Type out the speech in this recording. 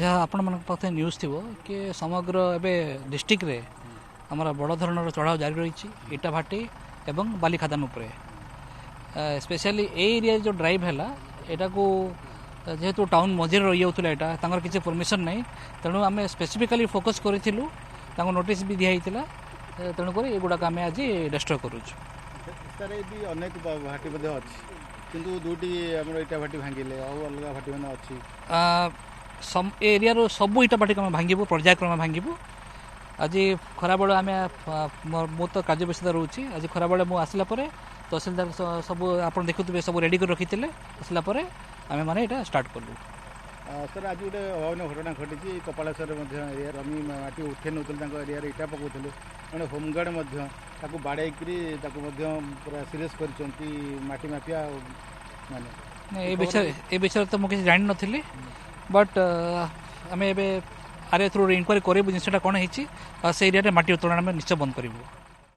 जहाँ आपण मान पाखे न्यूज थी कि समग्र एवं डिस्ट्रिक्ट रे आमर बड़ धरण चढ़ाव जारी रही इटा भाटी एवं बाली खादान उपरे स्पेशली एरिया जो ड्राइव है यहाँ को जेहेतु टाउन मझे रही जाऊला यहाँ किसी परमिशन नहीं तेणु आम स्पेसिफिकाली फोकस करूँ नोटिस भी दिखाई तेणुक युवाक आम आज डिस्ट्रय करुचु अनेक भाटी किंतु दुटी इटा भाटी भांगिले अलग भाटी मैंने अच्छी एरिया सबू इटा भाटी को भांगू पर्यायक्रम भांगू आज खरा बेल आम मु तो कार्य व्यस्त रोचे आज खरा बेल मुझे आसला तहसिलदार सब आप देखुए सब रेडी कर रखी आसला आम मैंने यहाँ स्टार्ट कलु सर आज गोटे अभावन घटना घटी कपालेश्वर एरिया रमी माटी उठे नौते एरिया इटा पकाउले मैंने होमगार्ड बाड़े पूरा सीरीयस कर माफिया माने ए विषय तो मुझे जान नी बट आम ए आर थ्रू इनक्वारी करूँ जिनसा कौन होती से एरिया माटी उत्तोलन निश्चय बंद करूँ।